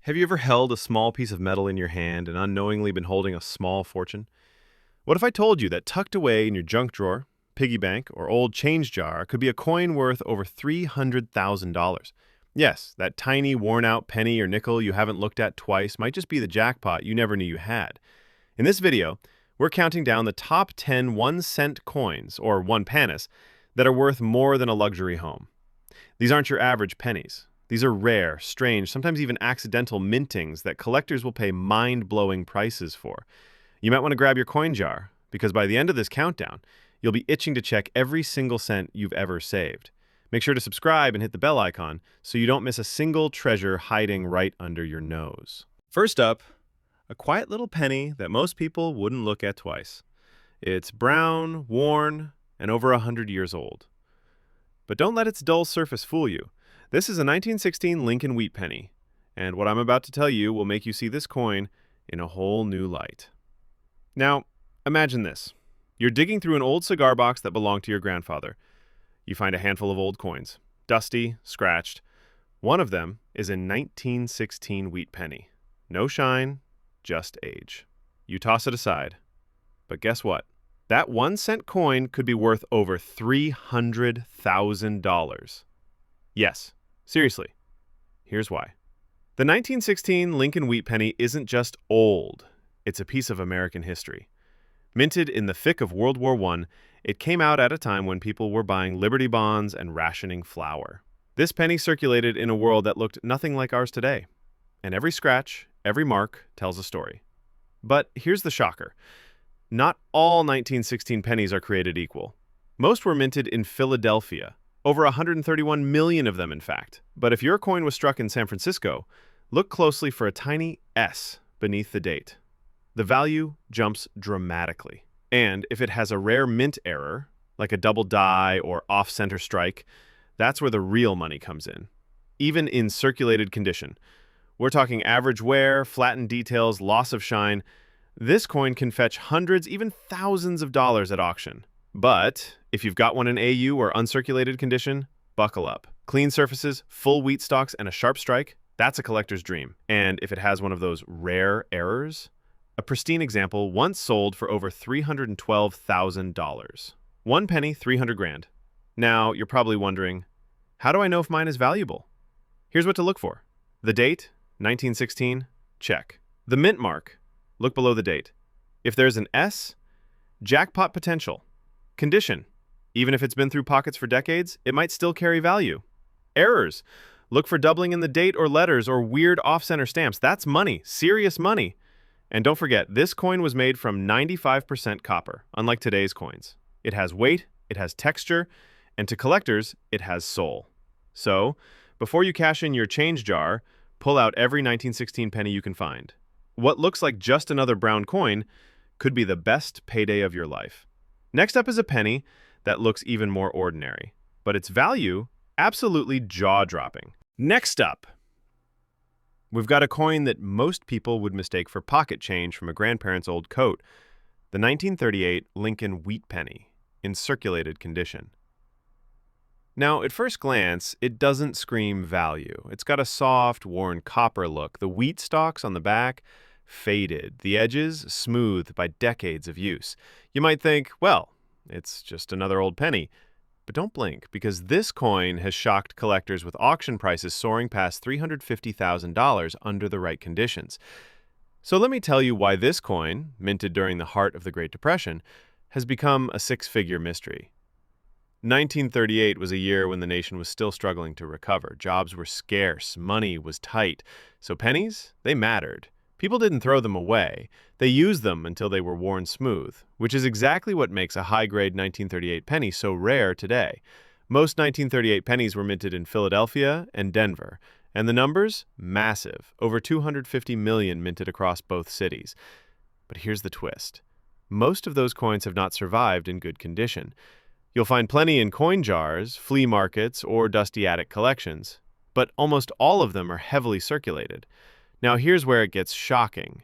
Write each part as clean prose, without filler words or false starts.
Have you ever held a small piece of metal in your hand and unknowingly been holding a small fortune? What if I told you that tucked away in your junk drawer, piggy bank, or old change jar could be a coin worth over $300,000? Yes, that tiny, worn out penny or nickel you haven't looked at twice might just be the jackpot you never knew you had. In this video, we're counting down the top 10 1-cent coins, or one pennies, that are worth more than a luxury home. These aren't your average pennies. These are rare, strange, sometimes even accidental mintings that collectors will pay mind-blowing prices for. You might want to grab your coin jar, because by the end of this countdown, you'll be itching to check every single cent you've ever saved. Make sure to subscribe and hit the bell icon so you don't miss a single treasure hiding right under your nose. First up, a quiet little penny that most people wouldn't look at twice. It's brown, worn, and over 100 years old. But don't let its dull surface fool you. This is a 1916 Lincoln wheat penny, and what I'm about to tell you will make you see this coin in a whole new light. Now, imagine this. You're digging through an old cigar box that belonged to your grandfather. You find a handful of old coins, dusty, scratched. One of them is a 1916 wheat penny. No shine, just age. You toss it aside. But guess what? That 1-cent coin could be worth over $300,000. Yes, seriously. Here's why. The 1916 Lincoln wheat penny isn't just old. It's a piece of American history. Minted in the thick of World War I, it came out at a time when people were buying Liberty bonds and rationing flour. This penny circulated in a world that looked nothing like ours today. And every scratch, every mark tells a story. But here's the shocker. Not all 1916 pennies are created equal. Most were minted in Philadelphia. Over 131 million of them, in fact. But if your coin was struck in San Francisco, look closely for a tiny S beneath the date. The value jumps dramatically. And if it has a rare mint error, like a double die or off-center strike, that's where the real money comes in. Even in circulated condition. We're talking average wear, flattened details, loss of shine. This coin can fetch hundreds, even thousands of dollars at auction. But if you've got one in AU or uncirculated condition, buckle up. Clean surfaces, full wheat stalks, and a sharp strike, that's a collector's dream. And if it has one of those rare errors, a pristine example once sold for over $312,000. One penny, 300 grand. Now, you're probably wondering, how do I know if mine is valuable? Here's what to look for. The date, 1916, check. The mint mark, look below the date. If there's an S, jackpot potential. Condition, even if it's been through pockets for decades, it might still carry value. Errors, look for doubling in the date or letters or weird off-center stamps. That's money, serious money. And don't forget, this coin was made from 95% copper, unlike today's coins. It has weight, it has texture, and to collectors, it has soul. So, before you cash in your change jar, pull out every 1916 penny you can find. What looks like just another brown coin could be the best payday of your life. Next up is a penny that looks even more ordinary, but its value absolutely jaw-dropping. Next up, we've got a coin that most people would mistake for pocket change from a grandparent's old coat, the 1938 Lincoln wheat penny in circulated condition. Now, at first glance, it doesn't scream value. It's got a soft, worn copper look. The wheat stalks on the back, faded. The edges, smoothed by decades of use. You might think, well, it's just another old penny. But don't blink, because this coin has shocked collectors with auction prices soaring past $350,000 under the right conditions. So let me tell you why this coin, minted during the heart of the Great Depression, has become a six-figure mystery. 1938 was a year when the nation was still struggling to recover. Jobs were scarce, money was tight. So pennies, they mattered. People didn't throw them away. They used them until they were worn smooth, which is exactly what makes a high-grade 1938 penny so rare today. Most 1938 pennies were minted in Philadelphia and Denver, and the numbers? Massive. Over 250 million minted across both cities. But here's the twist. Most of those coins have not survived in good condition. You'll find plenty in coin jars, flea markets, or dusty attic collections, but almost all of them are heavily circulated. Now here's where it gets shocking.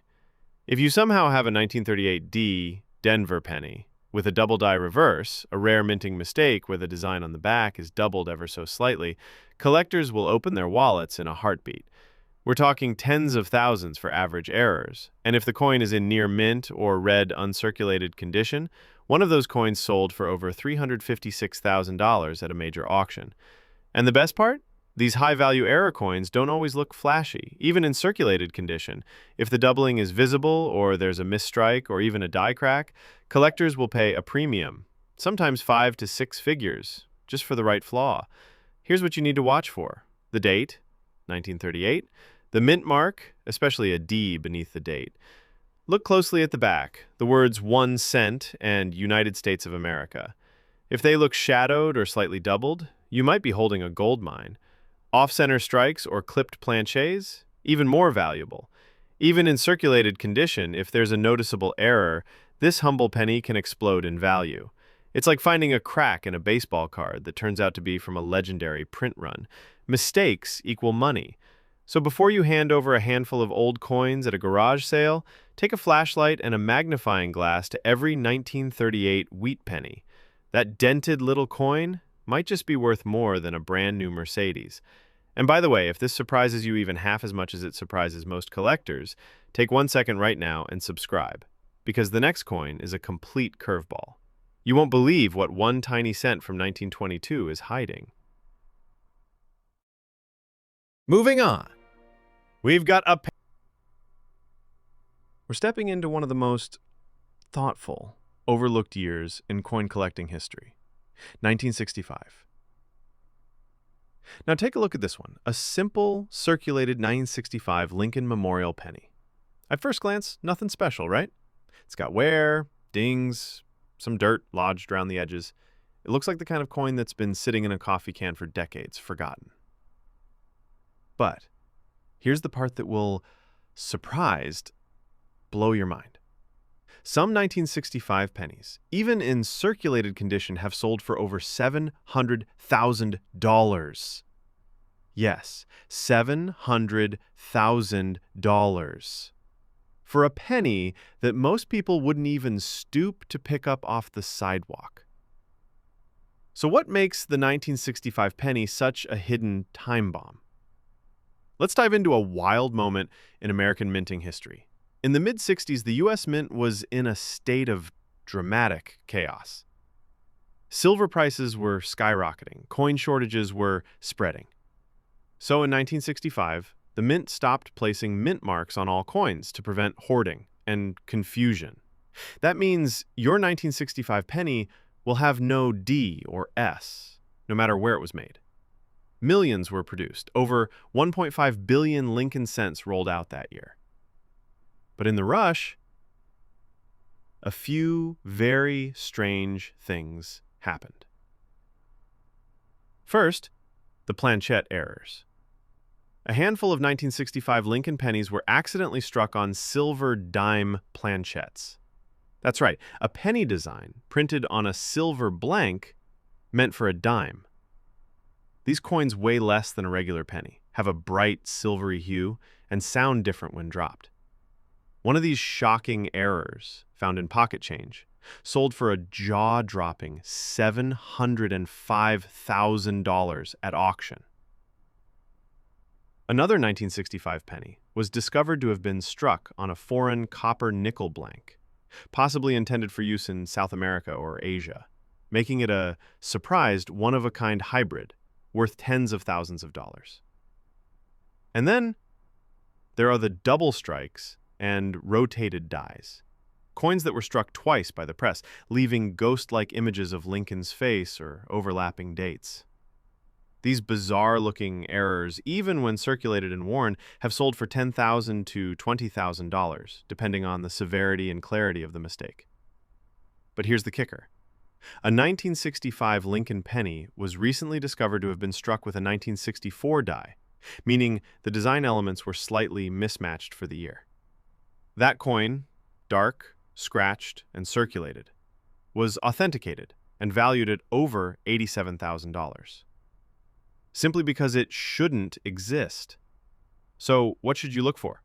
If you somehow have a 1938D Denver penny with a double die reverse, a rare minting mistake where the design on the back is doubled ever so slightly, collectors will open their wallets in a heartbeat. We're talking tens of thousands for average errors, and if the coin is in near mint or red uncirculated condition, one of those coins sold for over $356,000 at a major auction. And the best part? These high-value error coins don't always look flashy, even in circulated condition. If the doubling is visible, or there's a misstrike, or even a die crack, collectors will pay a premium, sometimes 5 to 6 figures, just for the right flaw. Here's what you need to watch for. The date, 1938. The mint mark, especially a D beneath the date. Look closely at the back, the words 1 cent and United States of America. If they look shadowed or slightly doubled, you might be holding a gold mine. Off-center strikes or clipped planchets, even more valuable. Even in circulated condition, if there's a noticeable error, this humble penny can explode in value. It's like finding a crack in a baseball card that turns out to be from a legendary print run. Mistakes equal money. So before you hand over a handful of old coins at a garage sale, take a flashlight and a magnifying glass to every 1938 wheat penny. That dented little coin might just be worth more than a brand new Mercedes. And by the way, if this surprises you even half as much as it surprises most collectors, take 1 second right now and subscribe, because the next coin is a complete curveball. You won't believe what 1 tiny cent from 1922 is hiding. Moving on. We've got a... We're stepping into one of the most thoughtful, overlooked years in coin collecting history. 1965. Now take a look at this one, a simple, circulated 1965 Lincoln Memorial penny. At first glance, nothing special, right? It's got wear, dings, some dirt lodged around the edges. It looks like the kind of coin that's been sitting in a coffee can for decades, forgotten. But here's the part that will, surprised, blow your mind. Some 1965 pennies, even in circulated condition, have sold for over $700,000. Yes, $700,000. For a penny that most people wouldn't even stoop to pick up off the sidewalk. So what makes the 1965 penny such a hidden time bomb? Let's dive into a wild moment in American minting history. In the mid-60s, the U.S. Mint was in a state of dramatic chaos. Silver prices were skyrocketing, coin shortages were spreading. So in 1965, the Mint stopped placing mint marks on all coins to prevent hoarding and confusion. That means your 1965 penny will have no D or S, no matter where it was made. Millions were produced. Over 1.5 billion Lincoln cents rolled out that year. But in the rush, a few very strange things happened. First, the planchette errors. A handful of 1965 Lincoln pennies were accidentally struck on silver dime planchettes. That's right, a penny design printed on a silver blank meant for a dime. These coins weigh less than a regular penny, have a bright silvery hue, and sound different when dropped. One of these shocking errors, found in pocket change, sold for a jaw-dropping $705,000 at auction. Another 1965 penny was discovered to have been struck on a foreign copper-nickel blank, possibly intended for use in South America or Asia, making it a surprised one-of-a-kind hybrid worth tens of thousands of dollars. And then there are the double strikes and rotated dies, coins that were struck twice by the press, leaving ghost-like images of Lincoln's face or overlapping dates. These bizarre-looking errors, even when circulated and worn, have sold for $10,000 to $20,000, depending on the severity and clarity of the mistake. But here's the kicker. A 1965 Lincoln penny was recently discovered to have been struck with a 1964 die, meaning the design elements were slightly mismatched for the year. That coin, dark, scratched, and circulated, was authenticated and valued at over $87,000. Simply because it shouldn't exist. So what should you look for?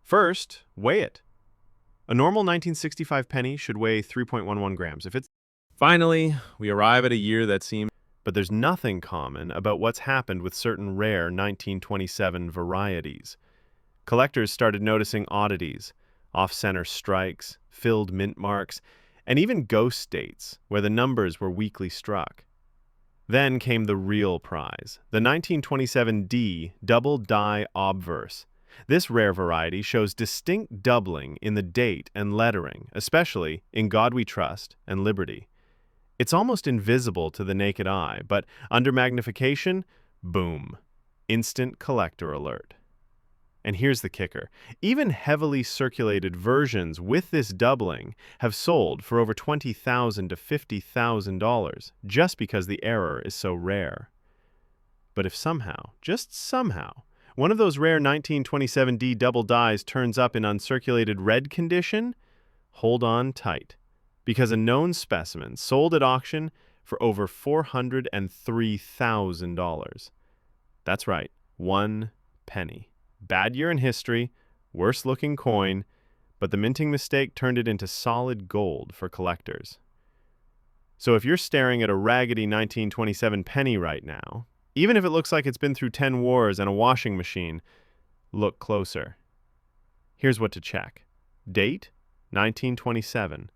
First, weigh it. A normal 1965 penny should weigh 3.11 grams. Finally, we arrive at a year that seems... but there's nothing common about what's happened with certain rare 1927 varieties. Collectors started noticing oddities, off-center strikes, filled mint marks, and even ghost dates where the numbers were weakly struck. Then came the real prize, the 1927D double die obverse. This rare variety shows distinct doubling in the date and lettering, especially in God We Trust and Liberty. It's almost invisible to the naked eye, but under magnification, boom, instant collector alert. And here's the kicker. Even heavily circulated versions with this doubling have sold for over $20,000 to $50,000 just because the error is so rare. But if somehow, just somehow, one of those rare 1927D double dies turns up in uncirculated red condition, hold on tight, because a known specimen sold at auction for over $403,000. That's right, 1 penny. Bad year in history, worst looking coin, but the minting mistake turned it into solid gold for collectors. So if you're staring at a raggedy 1927 penny right now, even if it looks like it's been through 10 wars and a washing machine, look closer. Here's what to check. Date, 1927.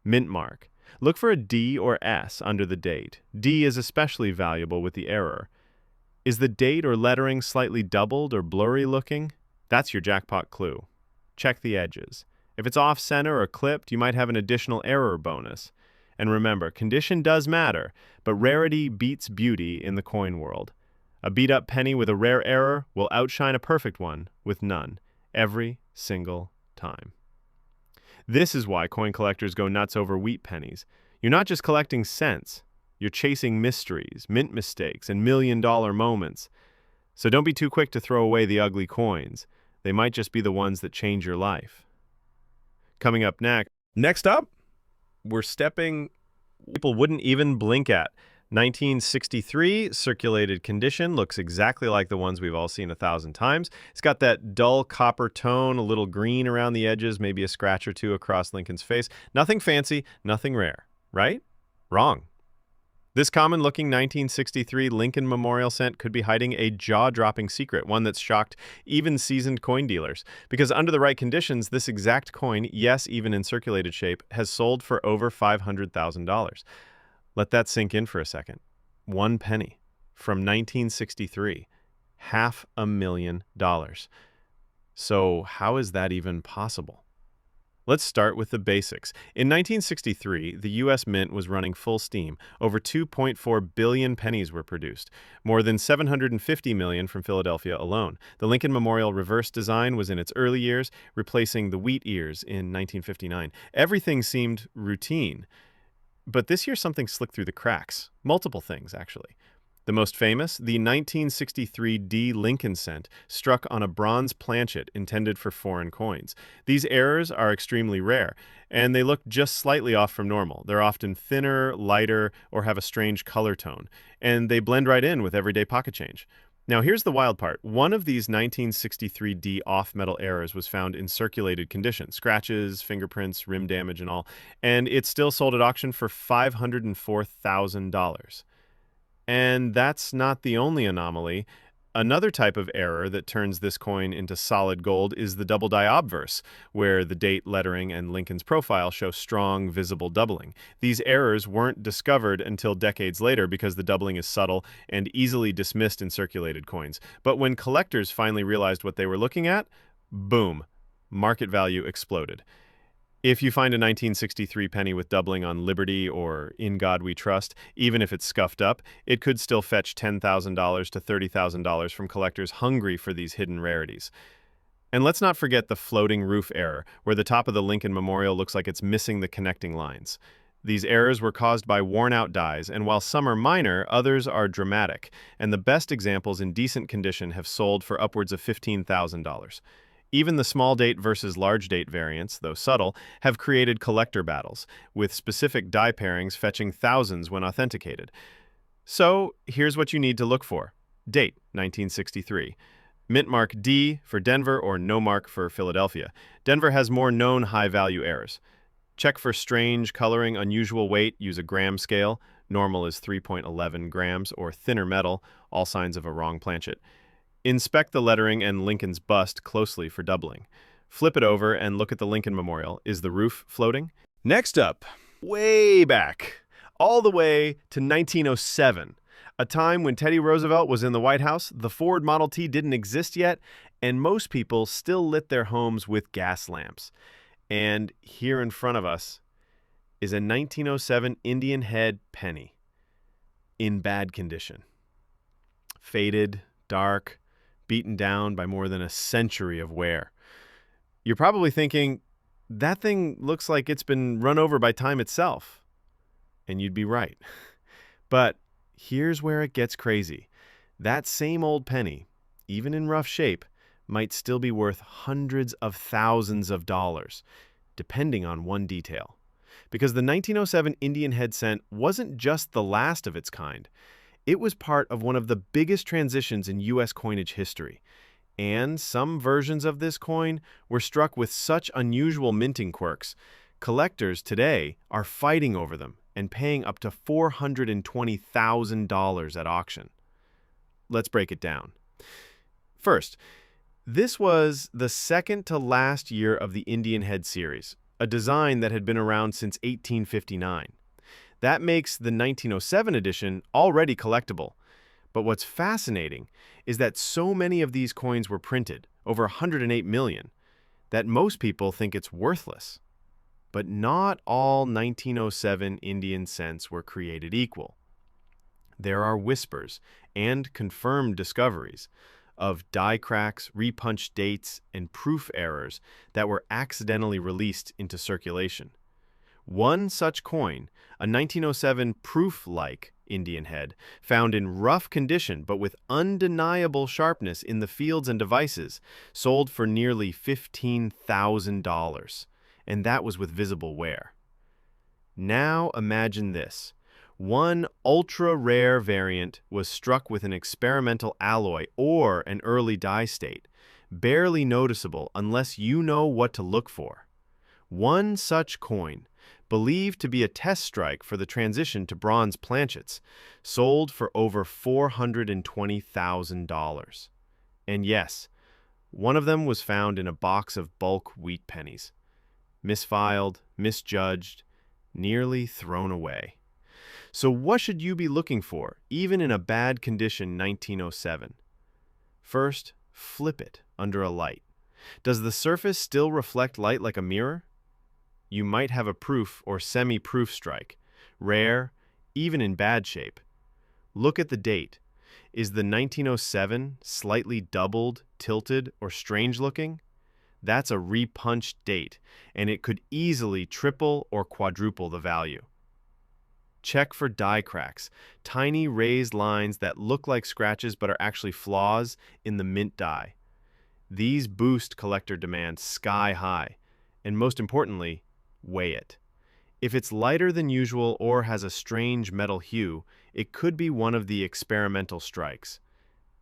Mint mark. Look for a D or S under the date. D is especially valuable with the error. Is the date or lettering slightly doubled or blurry looking? That's your jackpot clue. Check the edges. If it's off-center or clipped, you might have an additional error bonus. And remember, condition does matter, but rarity beats beauty in the coin world. A beat-up penny with a rare error will outshine a perfect one with none, every single time. This is why coin collectors go nuts over wheat pennies. You're not just collecting cents. You're chasing mysteries, mint mistakes, and million-dollar moments. So don't be too quick to throw away the ugly coins. They might just be the ones that change your life. Coming up next. Next up, we're stepping people wouldn't even blink at. 1963 circulated condition, looks exactly like the ones we've all seen 1,000 times. It's got that dull copper tone, a little green around the edges, maybe a scratch or two across Lincoln's face. Nothing fancy, nothing rare, right? Wrong. This common-looking 1963 Lincoln Memorial cent could be hiding a jaw-dropping secret, one that's shocked even seasoned coin dealers. Because under the right conditions, this exact coin, yes, even in circulated shape, has sold for over $500,000. Let that sink in for a second. 1 penny from 1963, $500,000. So how is that even possible? Let's start with the basics. In 1963, the U.S. Mint was running full steam. Over 2.4 billion pennies were produced, more than 750 million from Philadelphia alone. The Lincoln Memorial reverse design was in its early years, replacing the wheat ears in 1959. Everything seemed routine. But this year something slipped through the cracks. Multiple things, actually. The most famous, the 1963 D Lincoln cent, struck on a bronze planchet intended for foreign coins. These errors are extremely rare, and they look just slightly off from normal. They're often thinner, lighter, or have a strange color tone, and they blend right in with everyday pocket change. Now, here's the wild part. One of these 1963 D off-metal errors was found in circulated condition, scratches, fingerprints, rim damage, and all, and it still sold at auction for $504,000. And that's not the only anomaly. Another type of error that turns this coin into solid gold is the double die obverse, where the date, lettering, and Lincoln's profile show strong, visible doubling. These errors weren't discovered until decades later because the doubling is subtle and easily dismissed in circulated coins. But when collectors finally realized what they were looking at, boom, market value exploded. If you find a 1963 penny with doubling on Liberty or In God We Trust, even if it's scuffed up, it could still fetch $10,000 to $30,000 from collectors hungry for these hidden rarities. And let's not forget the floating roof error, where the top of the Lincoln Memorial looks like it's missing the connecting lines. These errors were caused by worn-out dies, and while some are minor, others are dramatic, and the best examples in decent condition have sold for upwards of $15,000. Even the small date versus large date variants, though subtle, have created collector battles, with specific die pairings fetching thousands when authenticated. So here's what you need to look for. Date, 1963. Mint mark D for Denver or no mark for Philadelphia. Denver has more known high-value errors. Check for strange coloring, unusual weight, use a gram scale. Normal is 3.11 grams or thinner metal, all signs of a wrong planchet. Inspect the lettering and Lincoln's bust closely for doubling. Flip it over and look at the Lincoln Memorial. Is the roof floating? Next up, way back, all the way to 1907, a time when Teddy Roosevelt was in the White House, the Ford Model T didn't exist yet, and most people still lit their homes with gas lamps. And here in front of us is a 1907 Indian head penny in bad condition. Faded, dark, beaten down by more than a century of wear. You're probably thinking, that thing looks like it's been run over by time itself. And you'd be right. But here's where it gets crazy. That same old penny, even in rough shape, might still be worth hundreds of thousands of dollars, depending on one detail. Because the 1907 Indian head cent wasn't just the last of its kind. It was part of one of the biggest transitions in U.S. coinage history, and some versions of this coin were struck with such unusual minting quirks, collectors today are fighting over them and paying up to $420,000 at auction. Let's break it down. First, this was the second to last year of the Indian head series, a design that had been around since 1859. That makes the 1907 edition already collectible. But what's fascinating is that so many of these coins were printed, over 108 million, that most people think it's worthless. But not all 1907 Indian cents were created equal. There are whispers and confirmed discoveries of die cracks, repunched dates, and proof errors that were accidentally released into circulation. One such coin, a 1907 proof-like Indian head, found in rough condition but with undeniable sharpness in the fields and devices, sold for nearly $15,000, and that was with visible wear. Now imagine this. One ultra-rare variant was struck with an experimental alloy or an early dye state, barely noticeable unless you know what to look for. One such coin, believed to be a test strike for the transition to bronze planchets, sold for over $420,000. And yes, one of them was found in a box of bulk wheat pennies. Misfiled, misjudged, nearly thrown away. So what should you be looking for, even in a bad condition 1907? First, flip it under a light. Does the surface still reflect light like a mirror? You might have a proof or semi-proof strike, rare, even in bad shape. Look at the date. Is the 1907 slightly doubled, tilted, or strange looking? That's a repunched date, and it could easily triple or quadruple the value. Check for die cracks, tiny raised lines that look like scratches but are actually flaws in the mint die. These boost collector demand sky high, and most importantly, weigh it. If it's lighter than usual or has a strange metal hue, it could be one of the experimental strikes.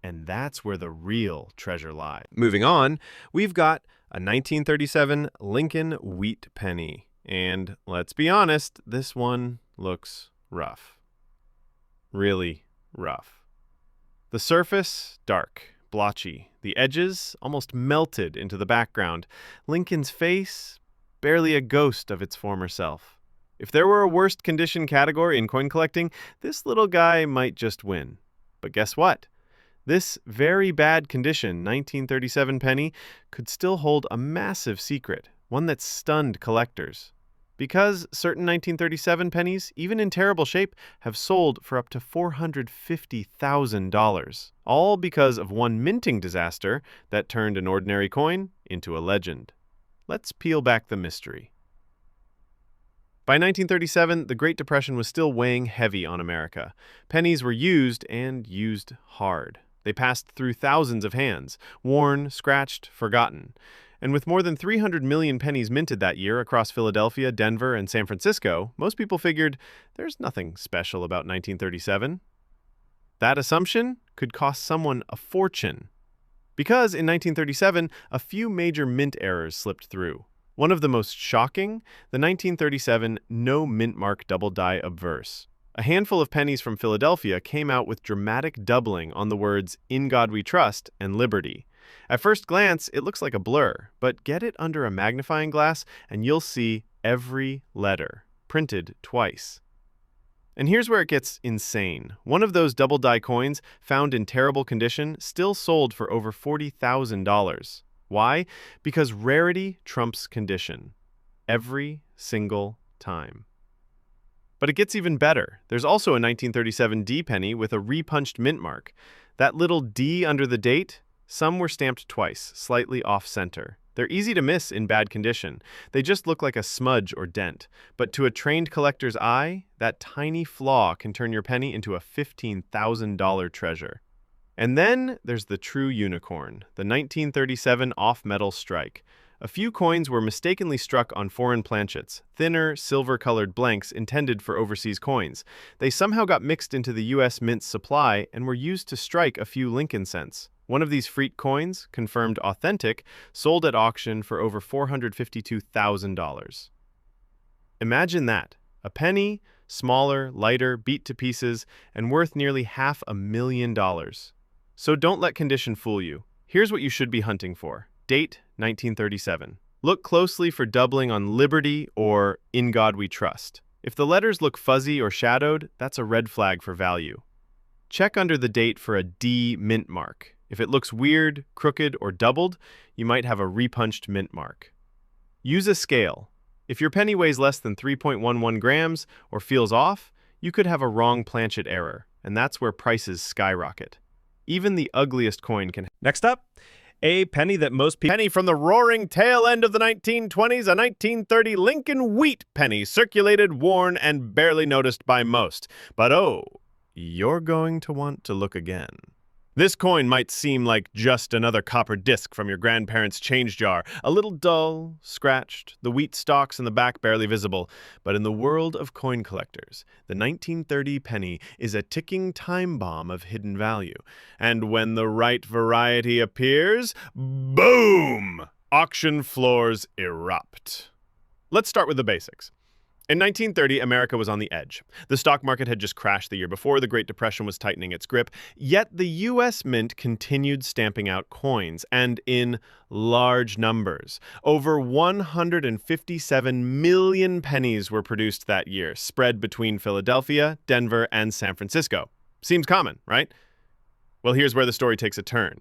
And that's where the real treasure lies. Moving on, we've got a 1937 Lincoln wheat penny. And let's be honest, this one looks rough. Really rough. The surface, dark, blotchy. The edges almost melted into the background. Lincoln's face, barely a ghost of its former self. If there were a worst condition category in coin collecting, this little guy might just win. But guess what? This very bad condition 1937 penny could still hold a massive secret, one that stunned collectors. Because certain 1937 pennies, even in terrible shape, have sold for up to $450,000, all because of one minting disaster that turned an ordinary coin into a legend. Let's peel back the mystery. By 1937, the Great Depression was still weighing heavy on America. Pennies were used, and used hard. They passed through thousands of hands, worn, scratched, forgotten. And with more than 300 million pennies minted that year across Philadelphia, Denver, and San Francisco, most people figured there's nothing special about 1937. That assumption could cost someone a fortune. Because in 1937, a few major mint errors slipped through. One of the most shocking, the 1937 no mint mark double die obverse. A handful of pennies from Philadelphia came out with dramatic doubling on the words "In God We Trust" and "Liberty." At first glance, it looks like a blur, but get it under a magnifying glass and you'll see every letter printed twice. And here's where it gets insane. One of those double-die coins, found in terrible condition, still sold for over $40,000. Why? Because rarity trumps condition. Every single time. But it gets even better. There's also a 1937 D penny with a repunched mint mark. That little D under the date, some were stamped twice, slightly off-center. They're easy to miss in bad condition. They just look like a smudge or dent. But to a trained collector's eye, that tiny flaw can turn your penny into a $15,000 treasure. And then there's the true unicorn, the 1937 off-metal strike. A few coins were mistakenly struck on foreign planchets, thinner, silver-colored blanks intended for overseas coins. They somehow got mixed into the U.S. Mint's supply and were used to strike a few Lincoln cents. One of these freak coins, confirmed authentic, sold at auction for over $452,000. Imagine that. A penny, smaller, lighter, beat to pieces, and worth nearly $500,000. So don't let condition fool you. Here's what you should be hunting for. Date, 1937. Look closely for doubling on Liberty or In God We Trust. If the letters look fuzzy or shadowed, that's a red flag for value. Check under the date for a D mint mark. If it looks weird, crooked, or doubled, you might have a repunched mint mark. Use a scale. If your penny weighs less than 3.11 grams or feels off, you could have a wrong planchet error, and that's where prices skyrocket. Even the ugliest coin can... Next up, a penny that most people... Penny from the roaring tail end of the 1920s, a 1930 Lincoln wheat penny, circulated, worn, and barely noticed by most. But oh, you're going to want to look again. This coin might seem like just another copper disc from your grandparents' change jar, a little dull, scratched, the wheat stalks in the back barely visible. But in the world of coin collectors, the 1930 penny is a ticking time bomb of hidden value. And when the right variety appears, boom! Auction floors erupt. Let's start with the basics. In 1930, America was on the edge. The stock market had just crashed the year before, the Great Depression was tightening its grip, yet the U.S. Mint continued stamping out coins, and in large numbers. Over 157 million pennies were produced that year, spread between Philadelphia, Denver, and San Francisco. Seems common, right? Well, here's where the story takes a turn.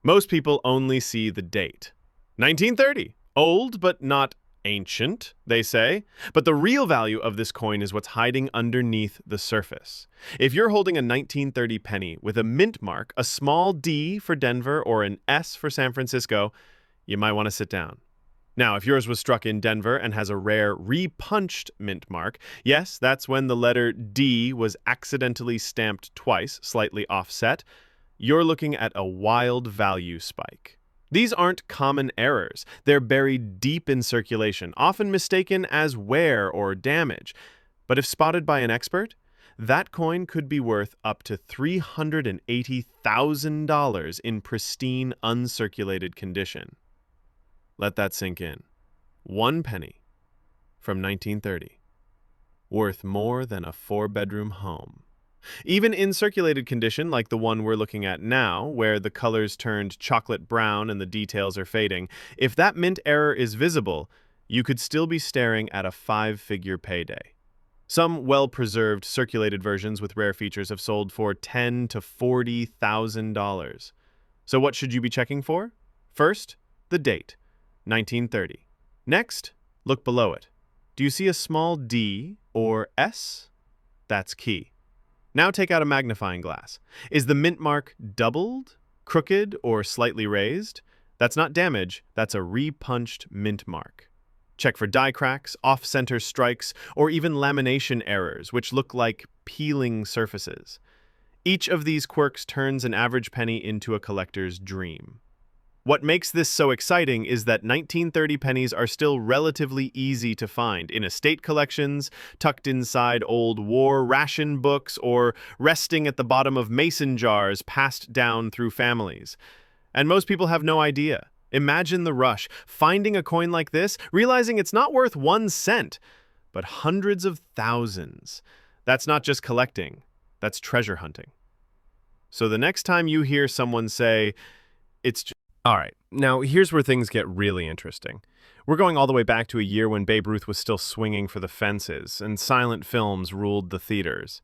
Most people only see the date. 1930. Old, but not ancient, they say. But the real value of this coin is what's hiding underneath the surface. If you're holding a 1930 penny with a mint mark, a small D for Denver or an S for San Francisco, you might want to sit down. Now, if yours was struck in Denver and has a rare repunched mint mark, yes, that's when the letter D was accidentally stamped twice, slightly offset, you're looking at a wild value spike. These aren't common errors. They're buried deep in circulation, often mistaken as wear or damage. But if spotted by an expert, that coin could be worth up to $380,000 in pristine, uncirculated condition. Let that sink in. One penny from 1930, worth more than a 4-bedroom home. Even in circulated condition, like the one we're looking at now, where the colors turned chocolate brown and the details are fading, if that mint error is visible, you could still be staring at a 5-figure payday. Some well-preserved circulated versions with rare features have sold for $10,000 to $40,000. So what should you be checking for? First, the date, 1930. Next, look below it. Do you see a small D or S? That's key. Now take out a magnifying glass. Is the mint mark doubled, crooked, or slightly raised? That's not damage, that's a repunched mint mark. Check for die cracks, off-center strikes, or even lamination errors, which look like peeling surfaces. Each of these quirks turns an average penny into a collector's dream. What makes this so exciting is that 1930 pennies are still relatively easy to find in estate collections, tucked inside old war ration books, or resting at the bottom of mason jars passed down through families. And most people have no idea. Imagine the rush, finding a coin like this, realizing it's not worth 1 cent, but hundreds of thousands. That's not just collecting, that's treasure hunting. So the next time you hear someone say, it's just... All right, now here's where things get really interesting. We're going all the way back to a year when Babe Ruth was still swinging for the fences and silent films ruled the theaters.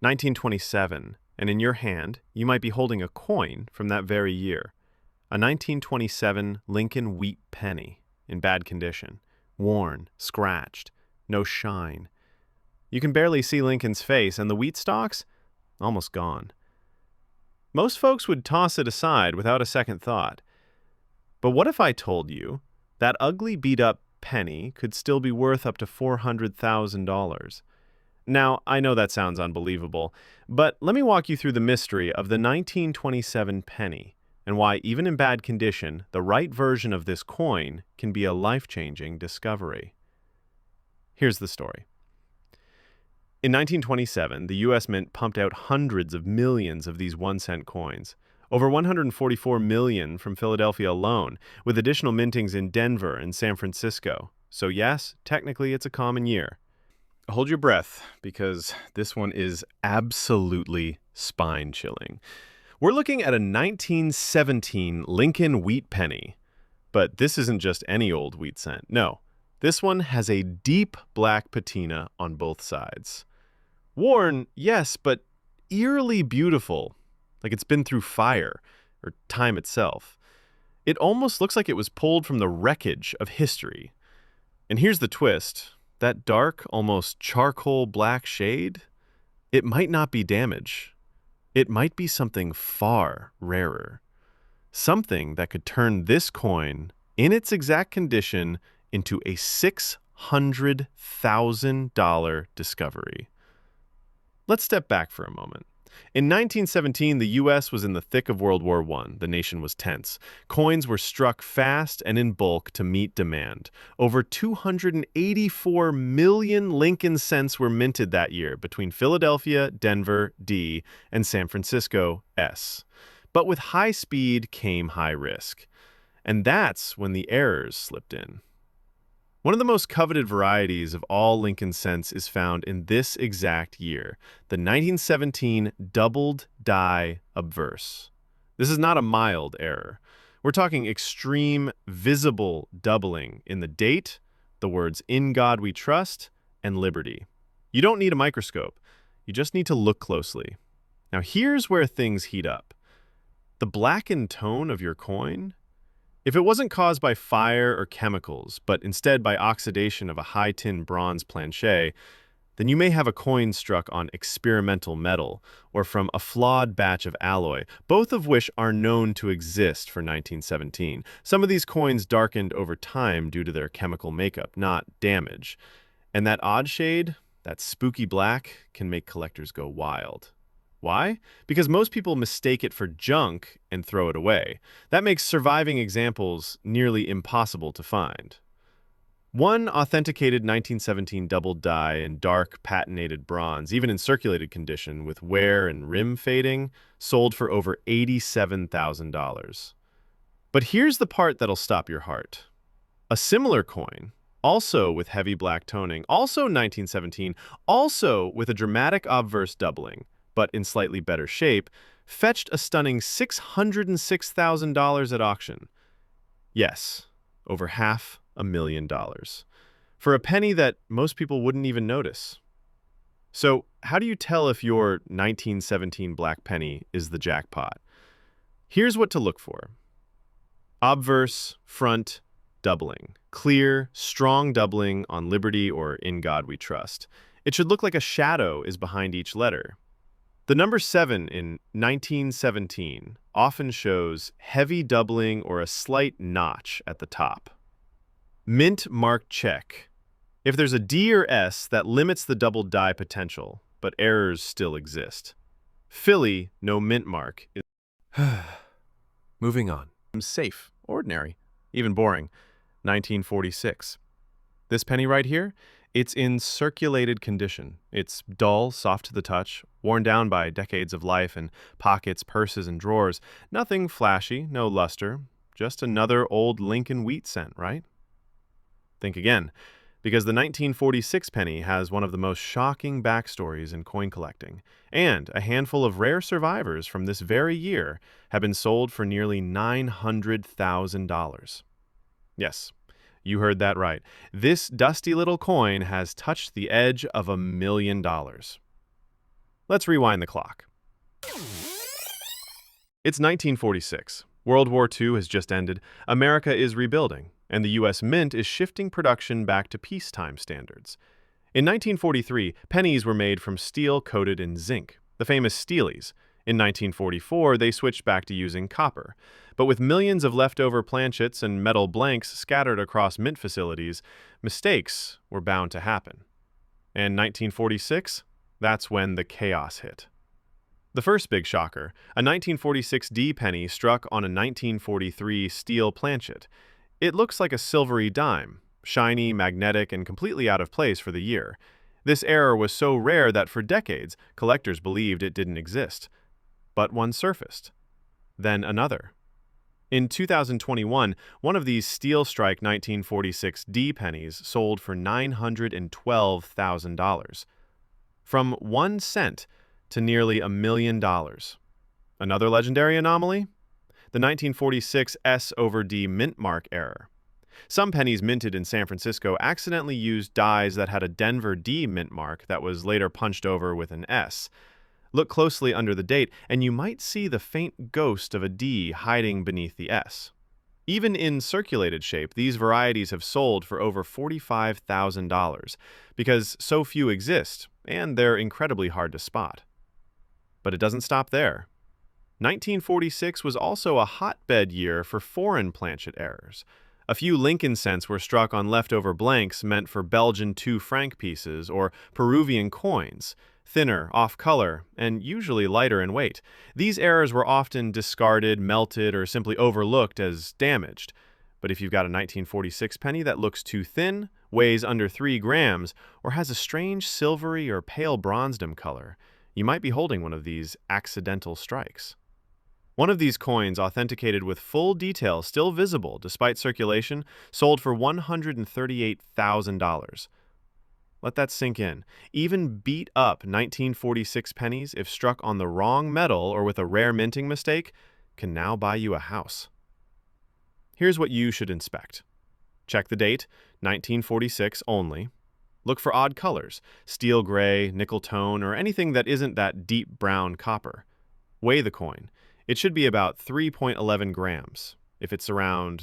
1927, and in your hand, you might be holding a coin from that very year. A 1927 Lincoln wheat penny, in bad condition, worn, scratched, no shine. You can barely see Lincoln's face, and the wheat stalks? Almost gone. Most folks would toss it aside without a second thought. But what if I told you that ugly beat-up penny could still be worth up to $400,000? Now, I know that sounds unbelievable, but let me walk you through the mystery of the 1927 penny and why, even in bad condition, the right version of this coin can be a life-changing discovery. Here's the story. In 1927, the U.S. Mint pumped out hundreds of millions of these 1-cent coins, over 144 million from Philadelphia alone, with additional mintings in Denver and San Francisco. So yes, technically it's a common year. Hold your breath, because this one is absolutely spine-chilling. We're looking at a 1917 Lincoln wheat penny. But this isn't just any old wheat cent. No, this one has a deep black patina on both sides. Worn, yes, but eerily beautiful, like it's been through fire, or time itself. It almost looks like it was pulled from the wreckage of history. And here's the twist. That dark, almost charcoal black shade, it might not be damage. It might be something far rarer. Something that could turn this coin, in its exact condition, into a $600,000 discovery. Let's step back for a moment. In 1917, the U.S. was in the thick of World War I. The nation was tense. Coins were struck fast and in bulk to meet demand. Over 284 million Lincoln cents were minted that year between Philadelphia, Denver, D, and San Francisco, S. But with high speed came high risk. And that's when the errors slipped in. One of the most coveted varieties of all Lincoln cents is found in this exact year, the 1917 doubled die obverse. This is not a mild error. We're talking extreme, visible doubling in the date, the words "In God We Trust," and "Liberty." You don't need a microscope. You just need to look closely. Now here's where things heat up. The blackened tone of your coin, if it wasn't caused by fire or chemicals, but instead by oxidation of a high-tin bronze planchet, then you may have a coin struck on experimental metal or from a flawed batch of alloy, both of which are known to exist for 1917. Some of these coins darkened over time due to their chemical makeup, not damage. And that odd shade, that spooky black, can make collectors go wild. Why? Because most people mistake it for junk and throw it away. That makes surviving examples nearly impossible to find. One authenticated 1917 doubled die in dark patinated bronze, even in circulated condition with wear and rim fading, sold for over $87,000. But here's the part that'll stop your heart. A similar coin, also with heavy black toning, also 1917, also with a dramatic obverse doubling, but in slightly better shape, fetched a stunning $606,000 at auction. Yes, over $500,000. For a penny that most people wouldn't even notice. So, how do you tell if your 1917 black penny is the jackpot? Here's what to look for. Obverse, front, doubling. Clear, strong doubling on Liberty or In God We Trust. It should look like a shadow is behind each letter. The number 7 in 1917 often shows heavy doubling or a slight notch at the top. Mint marked check. If there's a D or S, that limits the double die potential, but errors still exist. Philly, no mint mark. Moving on. Safe, ordinary, even boring. 1946. This penny right here, it's in circulated condition. It's dull, soft to the touch, worn down by decades of life in pockets, purses, and drawers. Nothing flashy, no luster, just another old Lincoln wheat cent, right? Think again, because the 1946 penny has one of the most shocking backstories in coin collecting, and a handful of rare survivors from this very year have been sold for nearly $900,000. Yes, you heard that right. This dusty little coin has touched the edge of $1 million. Let's rewind the clock. It's 1946. World War II has just ended, America is rebuilding, and the U.S. Mint is shifting production back to peacetime standards. In 1943, pennies were made from steel coated in zinc, the famous Steelies. In 1944, they switched back to using copper. But with millions of leftover planchets and metal blanks scattered across mint facilities, mistakes were bound to happen. And 1946? That's when the chaos hit. The first big shocker, a 1946 D penny struck on a 1943 steel planchet. It looks like a silvery dime, shiny, magnetic, and completely out of place for the year. This error was so rare that for decades, collectors believed it didn't exist. But one surfaced. Then another. In 2021, one of these steel strike 1946 D pennies sold for $912,000. From 1 cent to nearly $1 million. Another legendary anomaly? The 1946 S over D mint mark error. Some pennies minted in San Francisco accidentally used dies that had a Denver D mint mark that was later punched over with an S. Look closely under the date, and you might see the faint ghost of a D hiding beneath the S. Even in circulated shape, these varieties have sold for over $45,000 because so few exist, and they're incredibly hard to spot. But it doesn't stop there. 1946 was also a hotbed year for foreign planchet errors. A few Lincoln cents were struck on leftover blanks meant for Belgian 2 franc pieces or Peruvian coins, thinner, off-color, and usually lighter in weight. These errors were often discarded, melted, or simply overlooked as damaged. But if you've got a 1946 penny that looks too thin, weighs under 3 grams, or has a strange silvery or pale bronzedom color, you might be holding one of these accidental strikes. One of these coins, authenticated with full detail still visible despite circulation, sold for $138,000. Let that sink in. Even beat-up 1946 pennies, if struck on the wrong metal or with a rare minting mistake, can now buy you a house. Here's what you should inspect. Check the date, 1946 only. Look for odd colors, steel gray, nickel tone, or anything that isn't that deep brown copper. Weigh the coin. It should be about 3.11 grams. If it's around